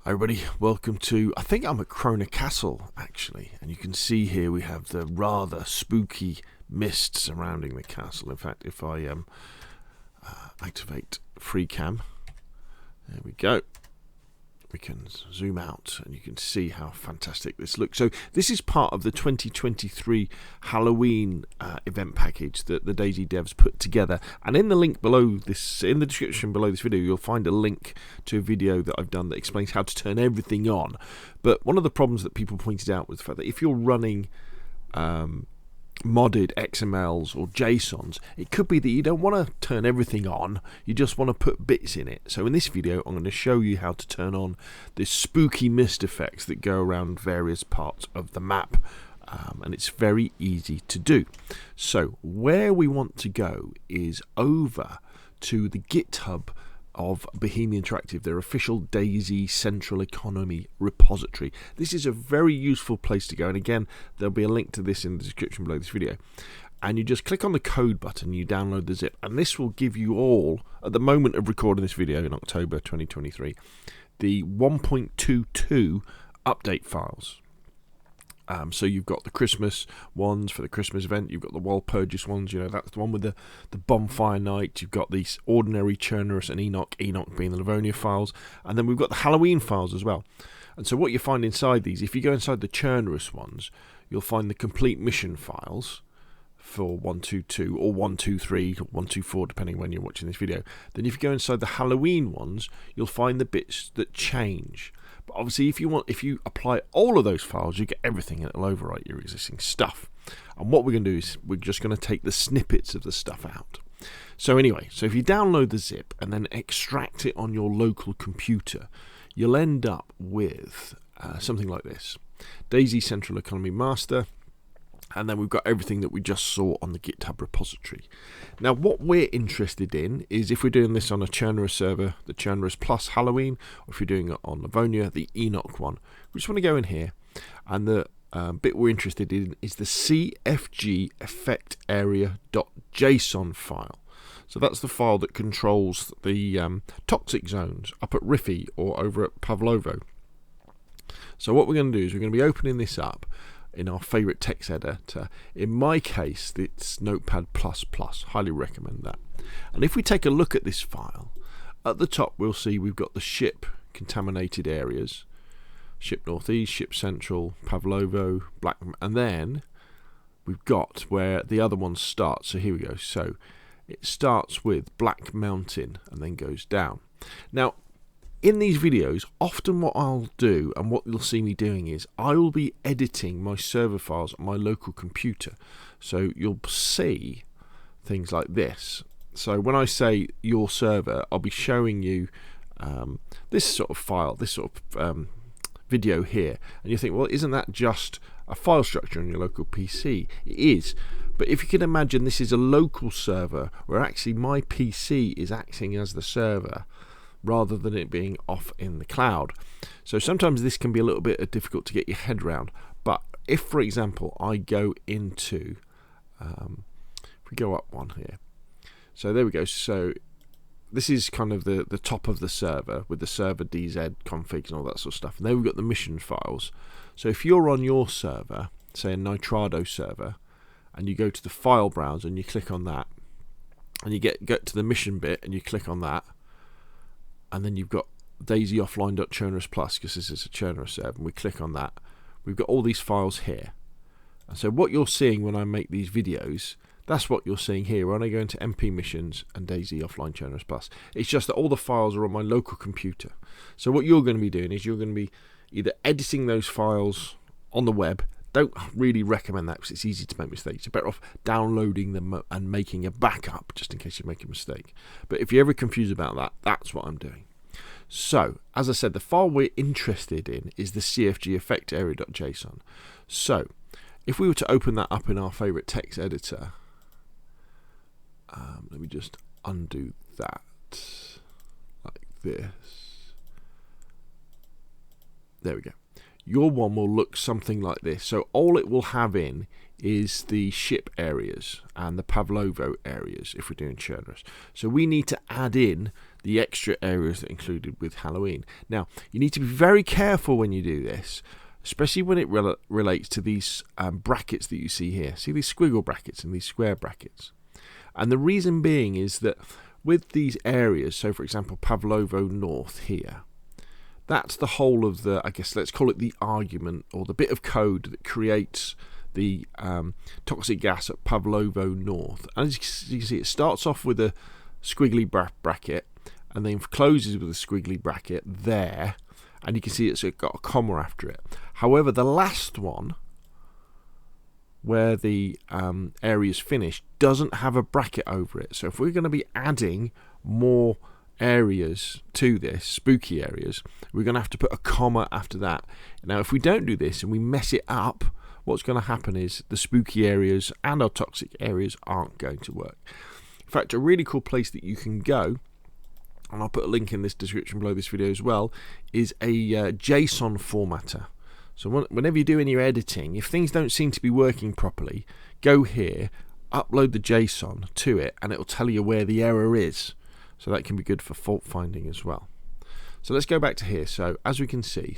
Hi everybody, welcome to, I think I'm at Chernarus Castle actually, and you can see here we have the rather spooky mist surrounding the castle. In fact, if I activate free cam, there we go, we can zoom out and you can see how fantastic this looks. So this is part of the 2023 Halloween event package that the DayZ devs put together, and in the link below this, in the description below this video, you'll find a link to a video that I've done that explains how to turn everything on. But one of the problems that people pointed out was the fact that if you're running modded XMLs or JSONs, it could be that you don't want to turn everything on, you just want to put bits in it. So in this video I'm going to show you how to turn on this spooky mist effects that go around various parts of the map, and it's very easy to do. So where we want to go is over to the GitHub of Bohemia Interactive, their official DayZ Central Economy repository. This is a very useful place to go, and again there'll be a link to this in the description below this video, and you just click on the code button, you download the zip, and this will give you all, at the moment of recording this video in October 2023, the 1.22 update files. So you've got the Christmas ones for the Christmas event, you've got the Walpurgis ones, you know, that's the one with the bonfire night, you've got these ordinary Chernarus and Enoch being the Livonia files, and then we've got the Halloween files as well. And so what you find inside these, if you go inside the Chernarus ones, you'll find the complete mission files for 122 or 123 or 124 depending when you're watching this video. Then if you go inside the Halloween ones, you'll find the bits that change. But obviously if you apply all of those files, you get everything and it'll overwrite your existing stuff. And what we're going to do is we're just going to take the snippets of the stuff out. So anyway, so if you download the zip and then extract it on your local computer, you'll end up with something like this. DayZ Central Economy Master, and then we've got everything that we just saw on the GitHub repository. Now what we're interested in is if we're doing this on a Chernarus server, the Chernarus plus Halloween, or if you're doing it on Livonia, the Enoch one. We just want to go in here, and the bit we're interested in is the CFG effect area.json file. So that's the file that controls the toxic zones up at Riffy or over at Pavlovo. So what we're going to do is we're going to be opening this up in our favourite text editor. In my case, it's Notepad++. Highly recommend that. And if we take a look at this file, at the top we'll see we've got the ship contaminated areas. Ship Northeast, Ship Central, Pavlovo, Black, and then we've got where the other ones start. So here we go. So it starts with Black Mountain and then goes down. Now, in these videos, often what I'll do and what you'll see me doing is I will be editing my server files on my local computer. So you'll see things like this. So when I say your server, I'll be showing you this sort of file, this sort of video here. And you think, well, isn't that just a file structure on your local PC? It is. But if you can imagine, this is a local server where actually my PC is acting as the server, rather than it being off in the cloud. So sometimes this can be a little bit difficult to get your head around. But if, for example, I go into, if we go up one here, so there we go. So this is kind of the top of the server with the server DZ configs and all that sort of stuff. And then we've got the mission files. So if you're on your server, say a Nitrado server, and you go to the file browser and you click on that, and you get to the mission bit and you click on that, and then you've got DayZ offline.chernarus plus, because this is a Chernarus server, and we click on that. We've got all these files here. And so what you're seeing when I make these videos, that's what you're seeing here when I go into MP missions and DayZ offline Chernarus plus. It's just that all the files are on my local computer. So what you're going to be doing is you're going to be either editing those files on the web. Don't really recommend that because it's easy to make mistakes. You're better off downloading them and making a backup just in case you make a mistake. But if you're ever confused about that, that's what I'm doing. So, as I said, the file we're interested in is the CFG effect area.json. So, if we were to open that up in our favourite text editor, let me just undo that like this. There we go. Your one will look something like this. So all it will have in is the ship areas and the Pavlovo areas if we're doing Chernarus. So we need to add in the extra areas that are included with Halloween. Now, you need to be very careful when you do this, especially when it relates to these brackets that you see here. See these squiggle brackets and these square brackets. And the reason being is that with these areas, so for example Pavlovo North here, that's the whole of the, I guess let's call it the argument or the bit of code that creates the toxic gas at Pavlovo North. And as you can see, it starts off with a squiggly bracket and then closes with a squiggly bracket there, and you can see it's got a comma after it. However, the last one, where the area is finished, doesn't have a bracket over it. So if we're going to be adding more areas to this, spooky areas, we're going to have to put a comma after that. Now, if we don't do this and we mess it up, what's going to happen is the spooky areas and our toxic areas aren't going to work. In fact, a really cool place that you can go, and I'll put a link in this description below this video as well, is a JSON formatter. So whenever you're doing your editing, if things don't seem to be working properly, go here, upload the JSON to it, and it will tell you where the error is. So that can be good for fault finding as well. So let's go back to here. So as we can see,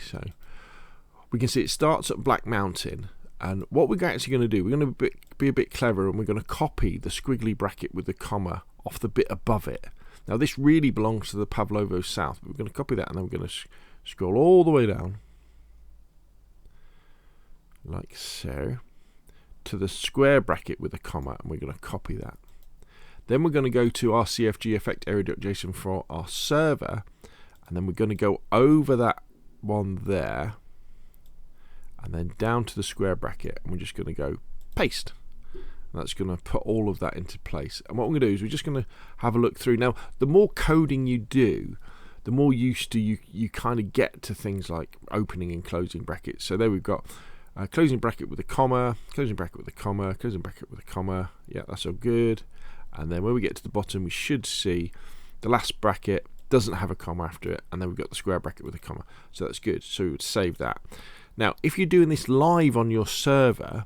it starts at Black Mountain, and what we're actually going to do, we're going to be a bit clever, and we're going to copy the squiggly bracket with the comma off the bit above it. Now this really belongs to the Pavlovo South, but we're going to copy that, and then we're going to scroll all the way down, like so, to the square bracket with a comma, and we're going to copy that. Then we're going to go to our CFG effect area.json for our server, and then we're going to go over that one there, and then down to the square bracket, and we're just going to go paste. And that's going to put all of that into place. And what we're going to do is we're just going to have a look through. Now, the more coding you do, the more used to you kind of get to things like opening and closing brackets. So there we've got closing bracket with a comma, closing bracket with a comma, closing bracket with a comma. Yeah, that's all good. And then when we get to the bottom, we should see the last bracket doesn't have a comma after it, and then we've got the square bracket with a comma. So that's good. So we would save that. Now, if you're doing this live on your server,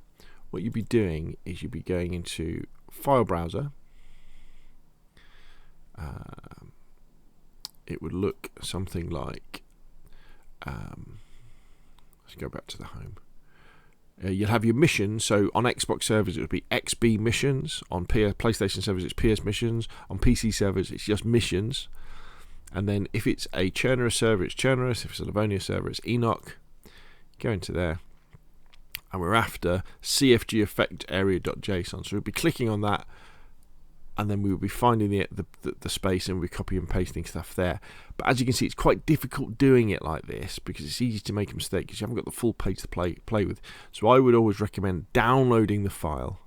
what you'd be doing is you'd be going into File Browser. It would look something like, let's go back to the home. You'll have your missions. So on Xbox servers it would be XB missions, on PlayStation servers it's PS missions, on PC servers it's just missions, and then if it's a Chernarus server it's Chernarus, if it's a Livonia server it's Enoch. Go into there, and we're after CFG effect area.json. So we'll be clicking on that, and then we will be finding the space, and we'll be copying and pasting stuff there. But as you can see, it's quite difficult doing it like this because it's easy to make a mistake because you haven't got the full page to play with. So I would always recommend downloading the file,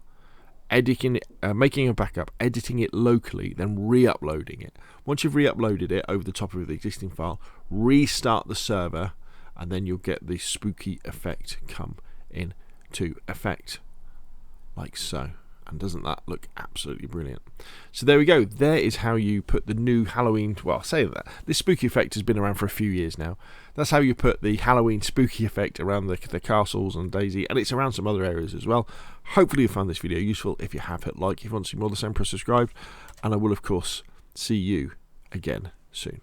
editing it, making a backup, editing it locally, then re-uploading it. Once you've re-uploaded it over the top of the existing file, restart the server, and then you'll get the spooky effect come into effect like so. And doesn't that look absolutely brilliant? So there we go. There is how you put the new Halloween, well, I'll say that this spooky effect has been around for a few years now. That's how you put the Halloween spooky effect around the castles and DayZ, and it's around some other areas as well. Hopefully you found this video useful. If you have, hit like. If you want to see more of the same, press subscribe, and I will of course see you again soon.